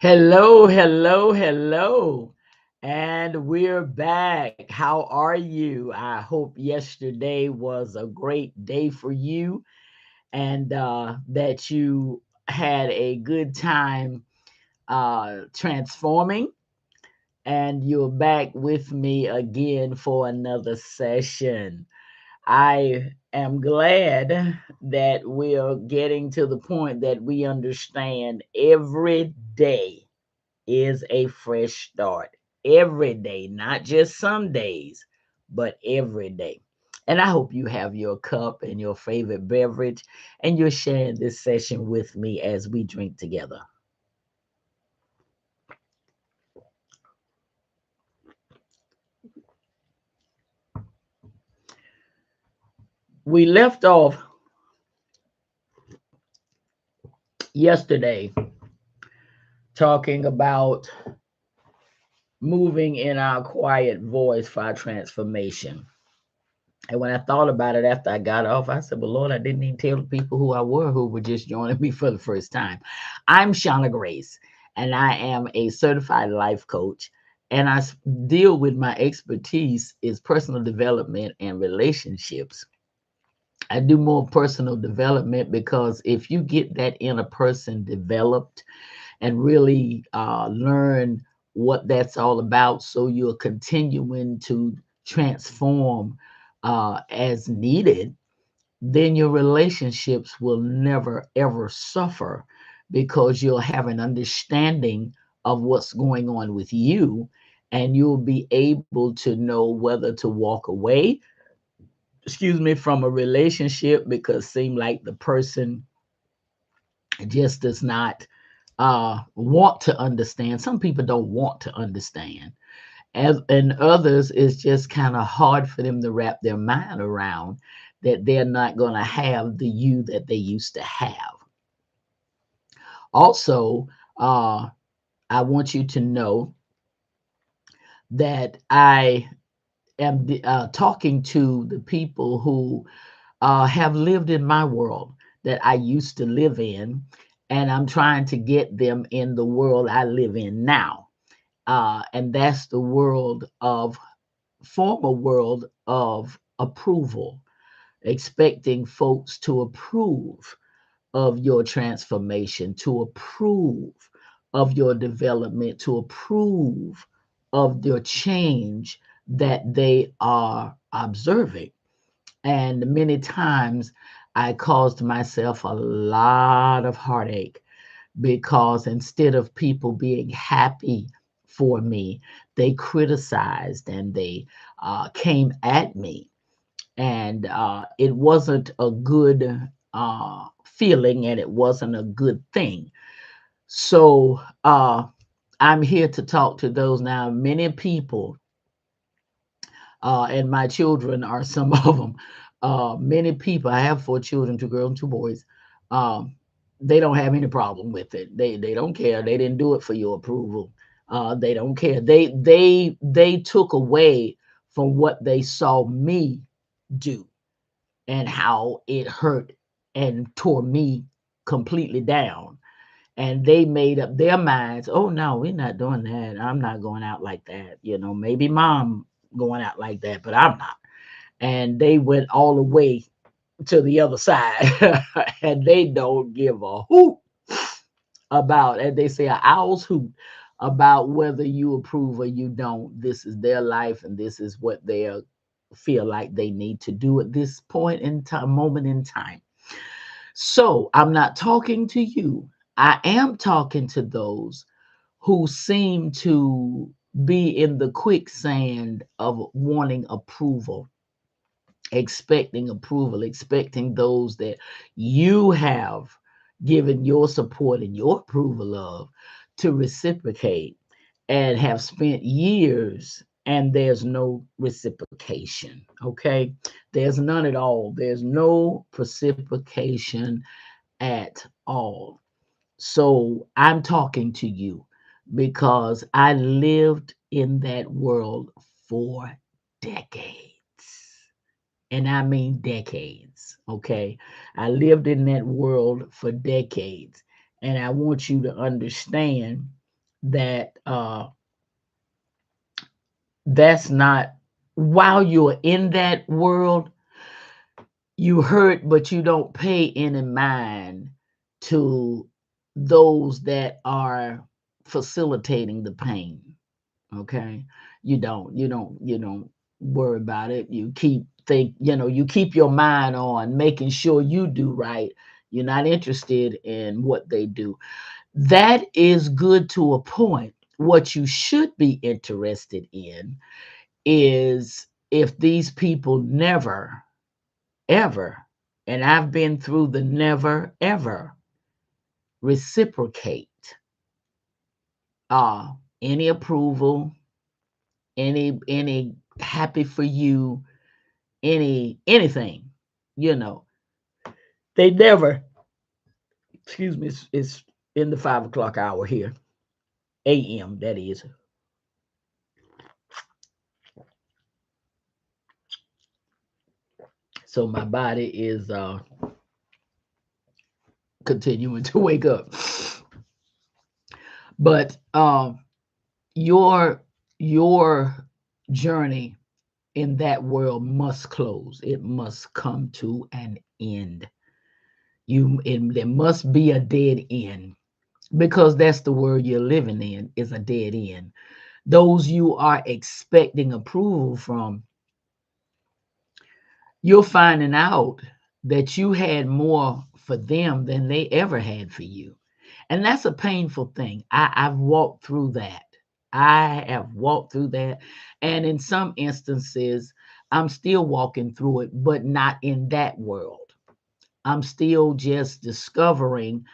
Hello, hello, hello. And we're back. How are you? I hope yesterday was a great day for you and that you had a good time transforming. And you're back with me again for another session. I am glad that we're getting to the point that we understand every day is a fresh start every day, not just some days, but every day. And I hope you have your cup and your favorite beverage and you're sharing this session with me as we drink together. We left off yesterday talking about moving in our quiet voice for our transformation. And when I thought about it after I got off, I said, well, Lord, I didn't even tell the people who I were who were just joining me for the first time. I'm Shauna Grace, and I am a certified life coach. And deal with my expertise is personal development and relationships. I do more personal development because if you get that inner person developed and really learn what that's all about, so you're continuing to transform as needed, then your relationships will never ever suffer because you'll have an understanding of what's going on with you and you'll be able to know whether to walk away, excuse me, from a relationship because seem like the person just does not want to understand. Some people don't want to understand, and others it's just kind of hard for them to wrap their mind around that they're not going to have the you that they used to have. Also, uh, I want you to know that I am talking to the people who have lived in my world that I used to live in, and I'm trying to get them in the world I live in now. And that's the world of former world of approval, expecting folks to approve of your transformation, to approve of your development, to approve of your change that they are observing. And many times I caused myself a lot of heartache because instead of people being happy for me, they criticized and they came at me. And it wasn't a good feeling and it wasn't a good thing. So I'm here to talk to those now. Many people, and my children are some of them. Many people, I have four children, two girls and two boys. Um, they don't have any problem with it. They don't care. They didn't do it for your approval. They don't care. They took away from what they saw me do and how it hurt and tore me completely down. And they made up their minds. Oh no, we're not doing that. I'm not going out like that. Maybe mom going out like that, but I'm not. And they went all the way to the other side, and they don't give a hoot about, and they say, an owl's hoot about whether you approve or you don't. This is their life, and this is what they feel like they need to do at this point in time, moment in time. So I'm not talking to you. I am talking to those who seem to be in the quicksand of wanting approval, expecting those that you have given your support and your approval of to reciprocate, and have spent years and there's no reciprocation. Okay, there's none at all. There's no reciprocation at all. So I'm talking to you because I lived in that world for decades. And I mean decades. Okay. I lived in that world for decades. And I want you to understand. that that's not, while you're in that world, you hurt, but you don't pay any mind to those that are facilitating the pain. Okay, you don't worry about it. You you keep your mind on making sure you do right. You're not interested in what they do. That is good to a point. What you should be interested in is if these people never ever, and I've been through the never ever, reciprocate uh any approval, any happy for you, anything, you know, they never, excuse me, it's in the 5 o'clock hour here, AM, that is. So my body is continuing to wake up. But your journey in that world must close. It must come to an end. There must be a dead end, because that's the world you're living in, is a dead end. Those you are expecting approval from, you're finding out that you had more for them than they ever had for you. And that's a painful thing. I've walked through that. I have walked through that. And in some instances, I'm still walking through it, but not in that world. I'm still just discovering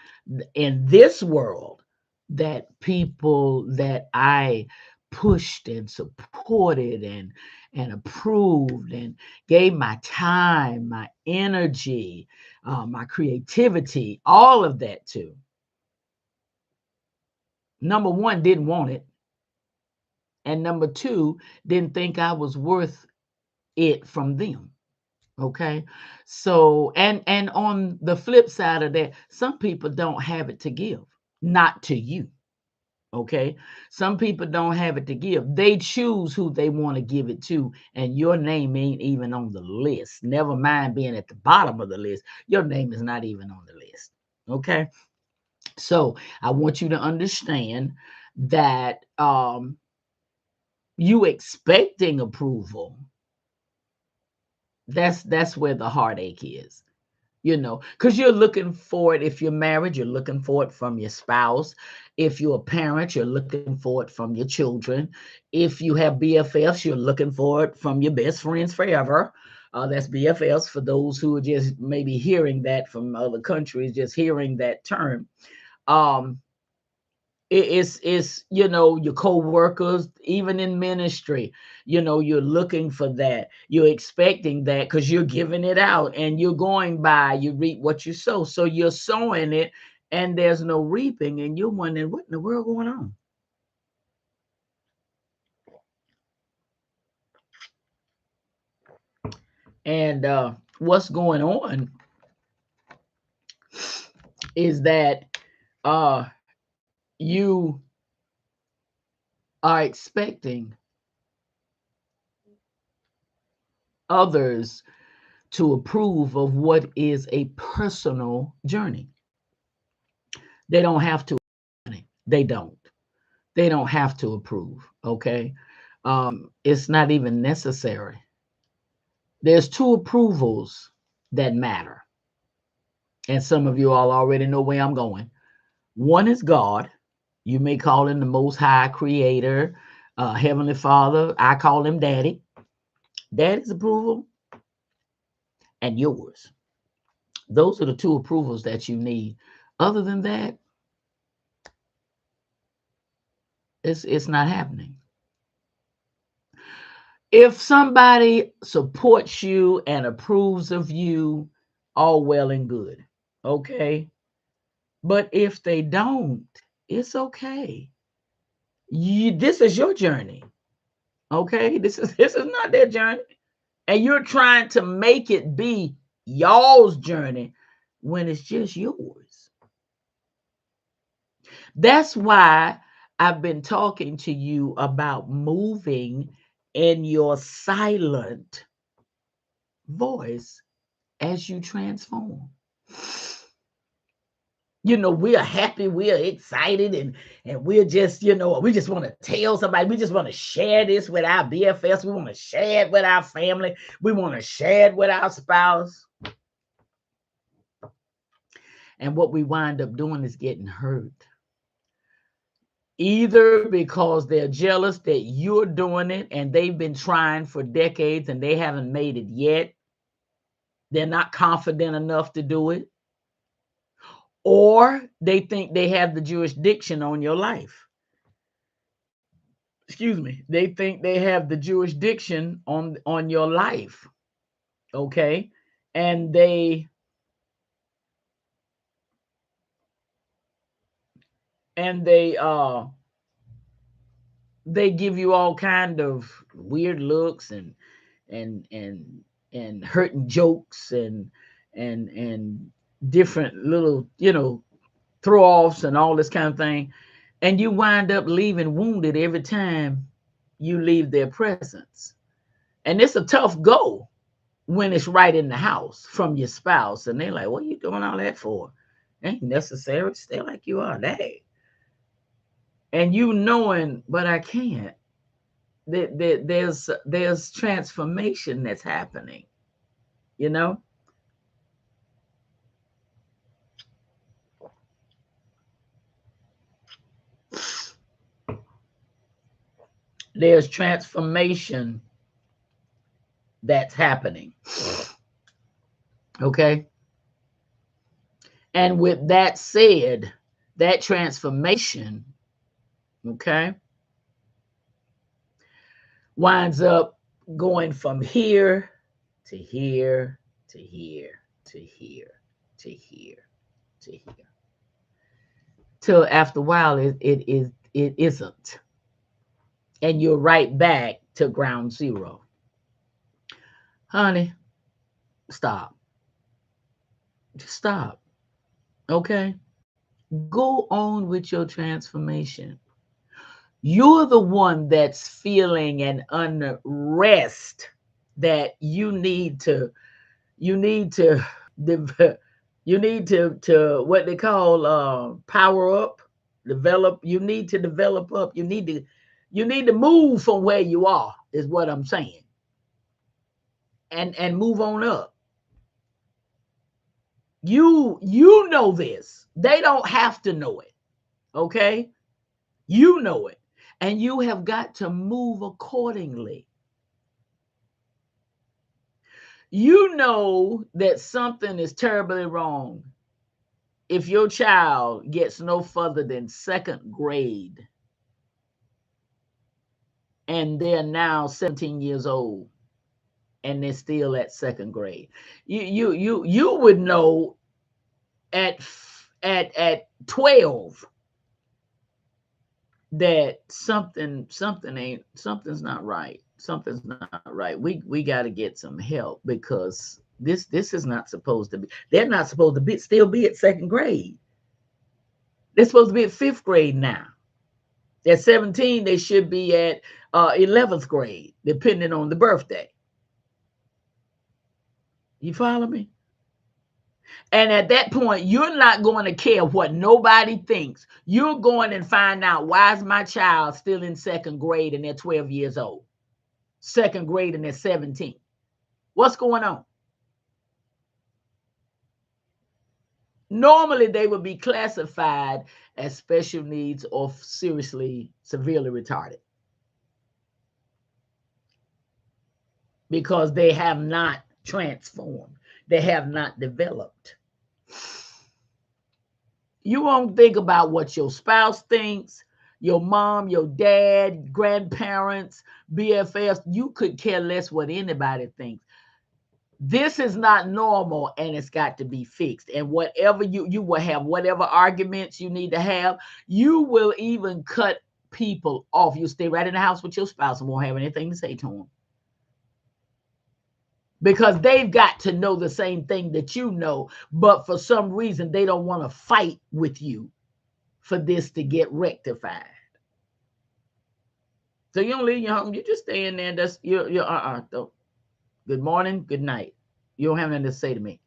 in this world that people that I pushed and supported and approved and gave my time, my energy, my creativity, all of that to. Number one, didn't want it, and number two, didn't think I was worth it from them. Okay, so and on the flip side of that, some people don't have it to give, not to you. Okay, some people don't have it to give. They choose who they want to give it to, and your name ain't even on the list. Never mind being at the bottom of the list, your name is not even on the list. Okay, so I want you to understand that you expecting approval, that's where the heartache is, because you're looking for it. If you're married, you're looking for it from your spouse. If you're a parent, you're looking for it from your children. If you have BFFs, you're looking for it from your best friends forever. That's BFFs for those who are just maybe hearing that from other countries, just hearing that term. um it's your co-workers, even in ministry. You're looking for that, you're expecting that, because you're giving it out, and you're going by, you reap what you sow, so you're sowing it, and there's no reaping, and you're wondering what in the world going on. And what's going on is that uh you are expecting others to approve of what is a personal journey. They don't have to. They don't. They don't have to approve. Okay. It's not even necessary. There's two approvals that matter. And some of you all already know where I'm going. One is God. You may call him the most high creator, Heavenly Father. I call him Daddy. Daddy's approval and yours. Those are the two approvals that you need. Other than that, it's not happening. If somebody supports you and approves of you, all well and good. Okay. But if they don't, it's okay. This is your journey. Okay. This is not their journey. And you're trying to make it be y'all's journey when it's just yours. That's why I've been talking to you about moving in your silent voice as you transform. We are happy, we are excited, and we're just, we just want to tell somebody, we just want to share this with our BFFs, we want to share it with our family, we want to share it with our spouse. And what we wind up doing is getting hurt. Either because they're jealous that you're doing it and they've been trying for decades and they haven't made it yet. They're not confident enough to do it. Or they think they have the jurisdiction on your life. Excuse me. They think they have the jurisdiction on your life. Okay? And they give you all kind of weird looks and hurting jokes and different little, throw offs and all this kind of thing. And you wind up leaving wounded every time you leave their presence. And it's a tough go when it's right in the house from your spouse. And they're like, what are you doing all that for? Ain't necessary. Stay like you are. Dang. And you knowing, but I can't. There's transformation that's happening, There's transformation that's happening. Okay. And with that said, that transformation, okay, winds up going from here to here to here to here to here to here. Till after a while, it isn't. And you're right back to ground zero. Honey, stop. Just stop. Okay? Go on with your transformation. You're the one that's feeling an unrest that you need to what they call power up, develop. You need to develop up. You need to move from where you are, is what I'm saying. And move on up. You know this. They don't have to know it. Okay? You know it. And you have got to move accordingly. You know that something is terribly wrong if your child gets no further than second grade and they're now 17 years old and they're still at second grade. You would know at 12 that something's not right. Something's not right. We got to get some help, because this is not supposed to be. They're not supposed to still be at second grade. They're supposed to be at fifth grade now. At 17, they should be at 11th grade, depending on the birthday. You follow me? And at that point, you're not going to care what nobody thinks. You're going and find out, why is my child still in second grade and they're 12 years old? Second grade and they're 17. What's going on? Normally, they would be classified as special needs or severely retarded, because they have not transformed. They have not developed. You won't think about what your spouse thinks, your mom, your dad, grandparents, BFFs. You could care less what anybody thinks. This is not normal, and it's got to be fixed. And whatever you will have, whatever arguments you need to have, you will even cut people off. You stay right in the house with your spouse and won't have anything to say to them, because they've got to know the same thing that you know, but for some reason they don't want to fight with you for this to get rectified. So you don't leave your home. You just stay in there. That's don't. Good morning, good night. You don't have nothing to say to me.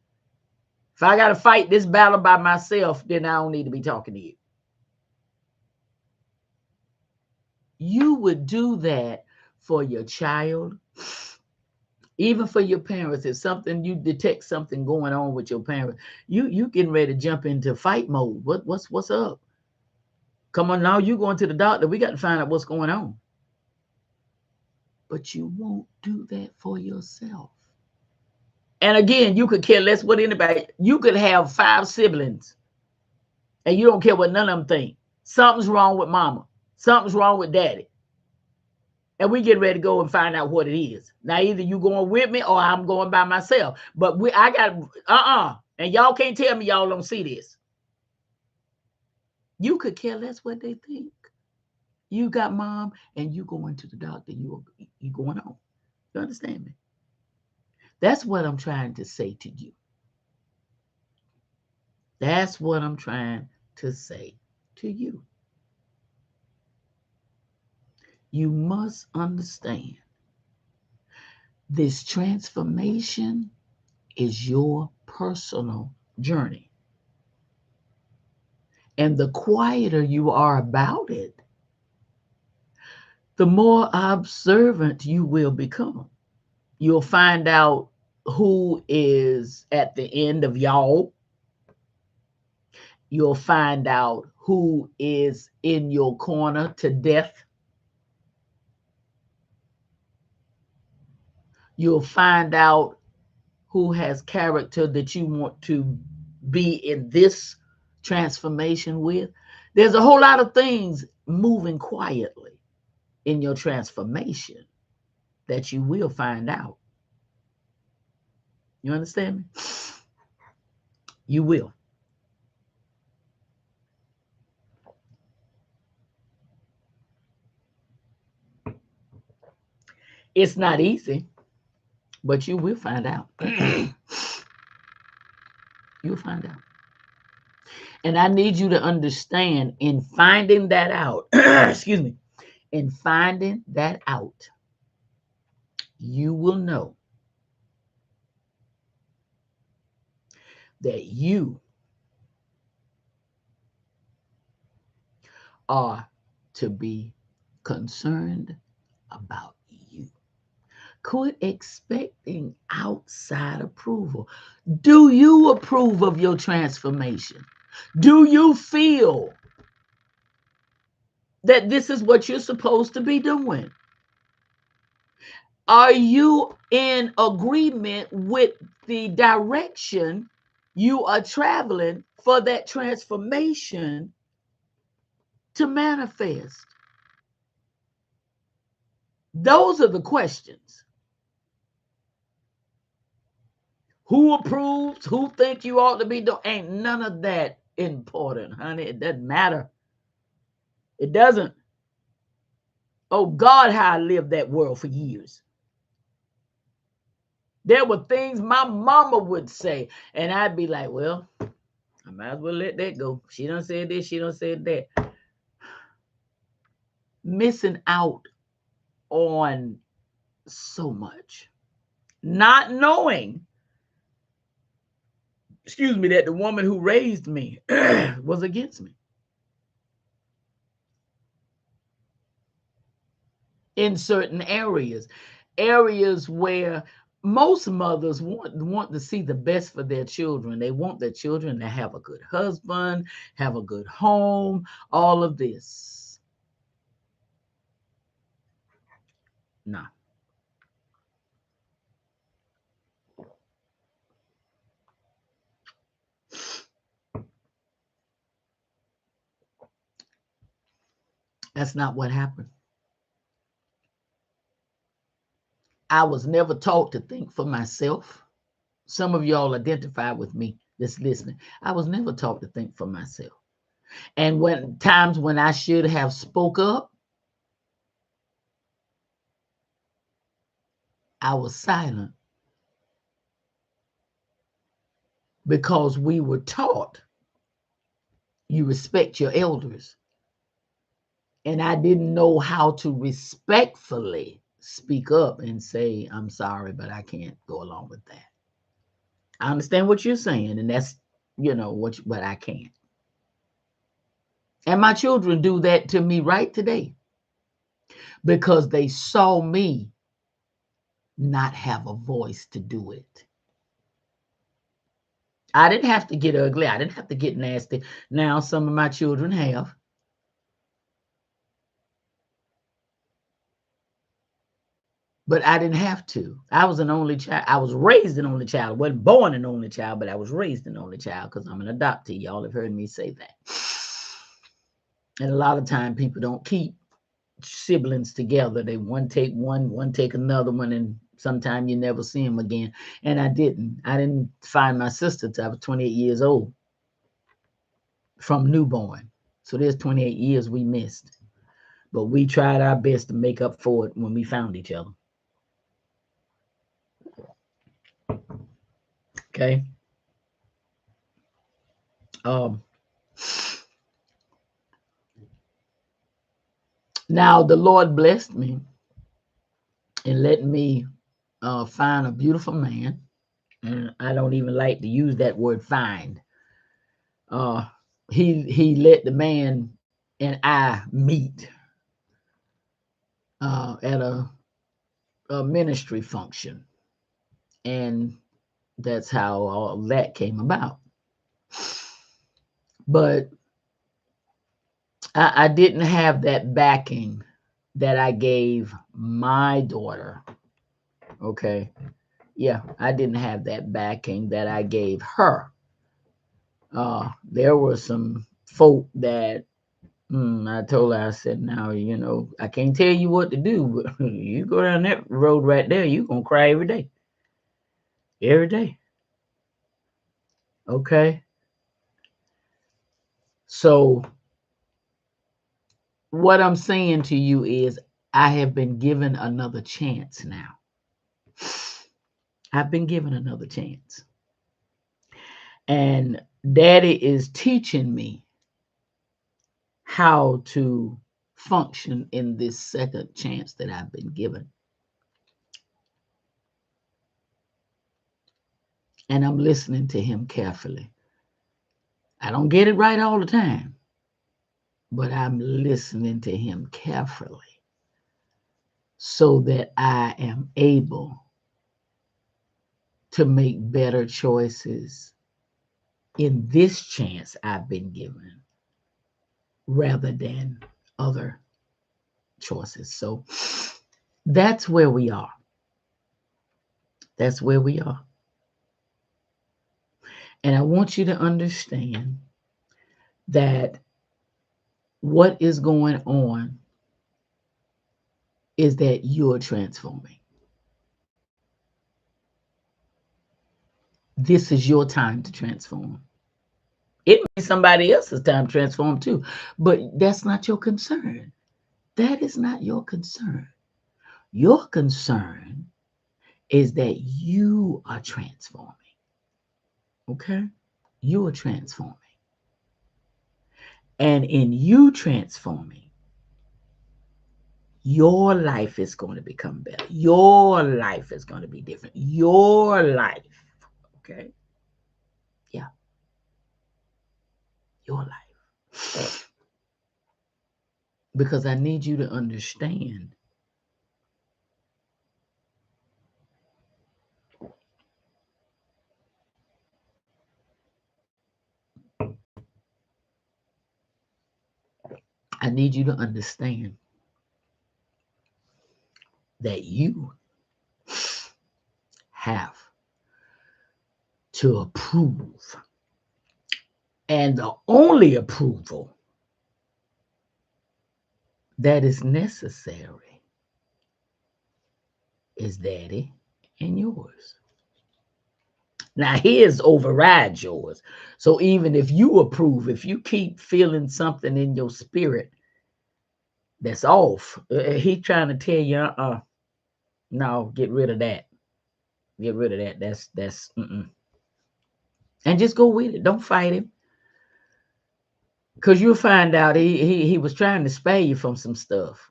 If I got to fight this battle by myself, then I don't need to be talking to you. You would do that for your child, even for your parents. If something, you detect something going on with your parents, you getting ready to jump into fight mode. What's up? Come on now, you going to the doctor. We got to find out what's going on. But you won't do that for yourself. And again, you could care less what anybody. You could have 5 siblings, and you don't care what none of them think. Something's wrong with mama. Something's wrong with daddy. And we get ready to go and find out what it is. Now, either you going with me or I'm going by myself. But I got and y'all can't tell me y'all don't see this. You could care less what they think. You got mom, and you going to the doctor. You going on. You understand me? That's what I'm trying to say to you. That's what I'm trying to say to you. You must understand this transformation is your personal journey. And the quieter you are about it, the more observant you will become. You'll find out who is at the end of y'all. You'll find out who is in your corner to death. You'll find out who has character that you want to be in this transformation with. There's a whole lot of things moving quietly in your transformation that you will find out. You understand me? You will. It's not easy, but you will find out. You'll find out. And I need you to understand, in finding that out, excuse me, in finding that out, you will know that you are to be concerned about you. Quit expecting outside approval. Do you approve of your transformation? Do you feel that this is what you're supposed to be doing? Are you in agreement with the direction you are traveling for that transformation to manifest? Those are the questions. Who approves? Who think you ought to be doing? Ain't none of that important, honey. It doesn't matter. It doesn't. Oh God, how I lived that world for years. There were things my mama would say, and I'd be like, well, I might as well let that go. She done said this, she done said that. Missing out on so much. Not knowing, excuse me, that the woman who raised me was against me. In certain areas where most mothers want to see the best for their children. They want their children to have a good husband, have a good home, all of this. No. That's not what happened. I was never taught to think for myself. Some of y'all identify with me that's listening. I was never taught to think for myself. And when times when I should have spoke up, I was silent because we were taught you respect your elders. And I didn't know how to respectfully speak up and say, I'm sorry, but I can't go along with that. I understand what you're saying, and that's, but I can't. And my children do that to me right today because they saw me not have a voice to do it. I didn't have to get ugly. I didn't have to get nasty. Now, some of my children have. But I didn't have to. I was an only child. I was raised an only child. I wasn't born an only child, but I was raised an only child because I'm an adoptee. Y'all have heard me say that. And a lot of time people don't keep siblings together. They one take one take another one, and sometimes you never see them again. And I didn't. I didn't find my sister till I was 28 years old from newborn. So there's 28 years we missed. But we tried our best to make up for it when we found each other. Okay. Now the Lord blessed me and let me find a beautiful man. And I don't even like to use that word find. He let the man and I meet at a ministry function. And that's how all that came about. But I didn't have that backing that I gave my daughter. Okay. Yeah, I didn't have that backing that I gave her. There were some folk that I told her, I said, now, I can't tell you what to do, but you go down that road right there, you're going to cry every day. Every day. Okay. So what I'm saying to you is I have been given another chance now. I've been given another chance. And Daddy is teaching me how to function in this second chance that I've been given. And I'm listening to him carefully. I don't get it right all the time, but I'm listening to him carefully so that I am able to make better choices in this chance I've been given rather than other choices. So that's where we are. That's where we are. And I want you to understand that what is going on is that you're transforming. This is your time to transform. It may be somebody else's time to transform too, but that's not your concern. That is not your concern. Your concern is that you are transforming. Okay? You are transforming. And in you transforming, your life is going to become better. Your life is going to be different. Your life. Okay? Yeah. Your life. Because I need you to understand that you have to approve. And the only approval that is necessary is Daddy and yours. Now, his overrides yours. So even if you approve, if you keep feeling something in your spirit that's off, he's trying to tell you, no, get rid of that. Get rid of that. That's and just go with it. Don't fight him. Because you'll find out he was trying to spare you from some stuff.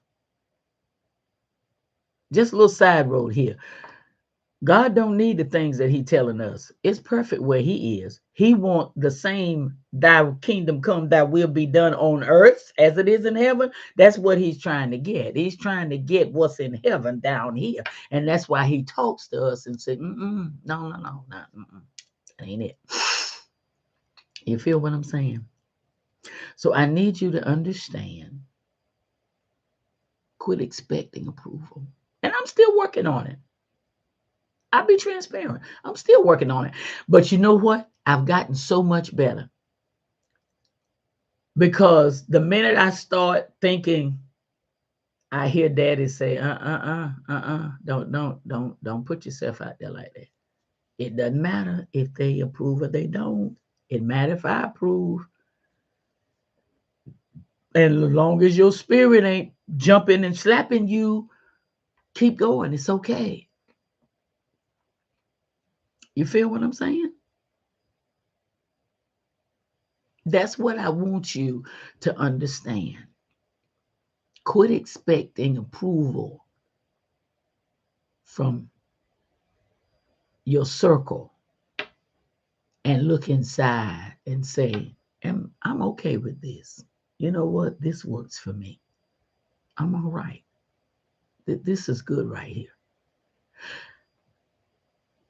Just a little side road here. God don't need the things that he telling us. It's perfect where he is. He want the same thy kingdom come, thy will be done on earth as it is in heaven. That's what he's trying to get. He's trying to get what's in heaven down here. And that's why he talks to us and said, no, that ain't it. You feel what I'm saying? So I need you to understand, quit expecting approval. And I'm still working on it. I'll be transparent. I'm still working on it. But you know what? I've gotten so much better. Because the minute I start thinking, I hear daddy say, don't put yourself out there like that. It doesn't matter if they approve or they don't. It matters if I approve. And as long as your spirit ain't jumping and slapping you, keep going. It's okay. You feel what I'm saying? That's what I want you to understand. Quit expecting approval from your circle and look inside and say, I'm okay with this. You know what? This works for me. I'm all right. This is good right here.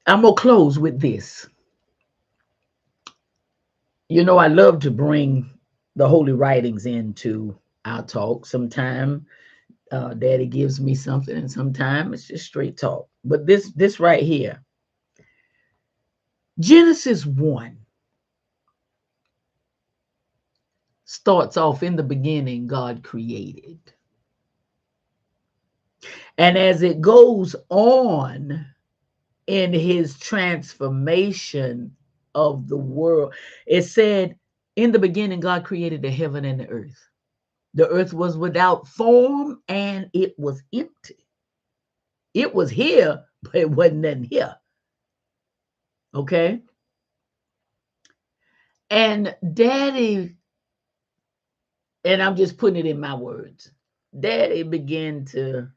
I'm going to close with this. You know, I love to bring the holy writings into our talk. Sometimes daddy gives me something, and sometimes it's just straight talk. But this right here, Genesis 1 starts off, in the beginning, God created. And as it goes on in his transformation of the world, it said, in the beginning, God created the heaven and the earth. The earth was without form and it was empty. It was here, but it wasn't nothing here. Okay? And daddy, and I'm just putting it in my words, daddy began to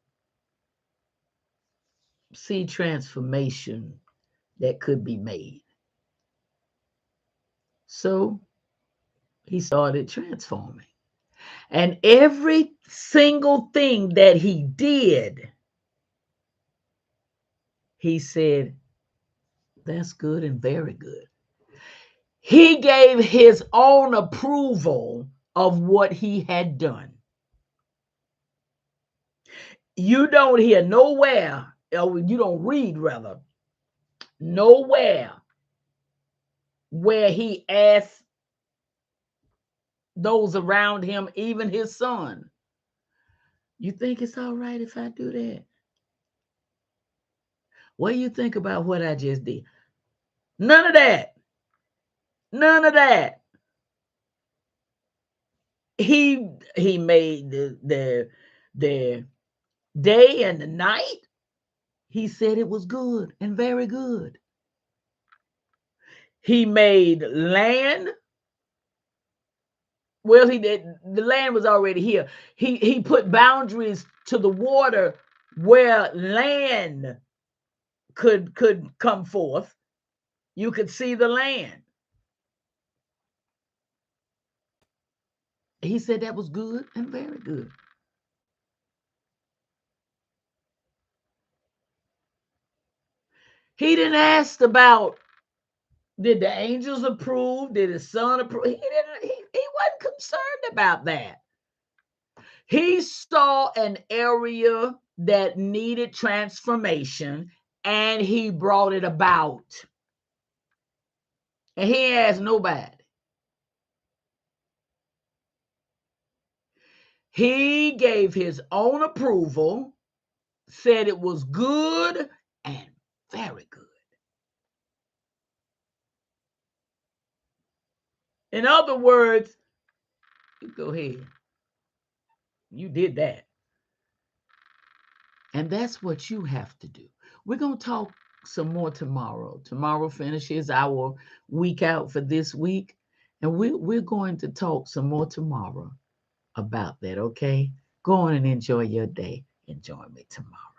see transformation that could be made. So he started transforming. And every single thing that he did, he said, that's good and very good. He gave his own approval of what he had done. You don't hear nowhere, or you don't read rather, nowhere where he asked those around him, even his son, you think it's all right if I do that? What do you think about what I just did? None of that. None of that. He made the day and the night. He said it was good and very good. He made land. Well, he did. The land was already here. He put boundaries to the water where land could come forth. You could see the land. He said that was good and very good. He didn't ask about, did the angels approve? Did his son approve? He wasn't concerned about that. He saw an area that needed transformation and he brought it about. And he asked nobody. He gave his own approval, said it was good and very good. In other words, you go ahead. You did that. And that's what you have to do. We're going to talk some more tomorrow. Tomorrow finishes our week out for this week. And we're going to talk some more tomorrow about that, okay? Go on and enjoy your day and join me tomorrow.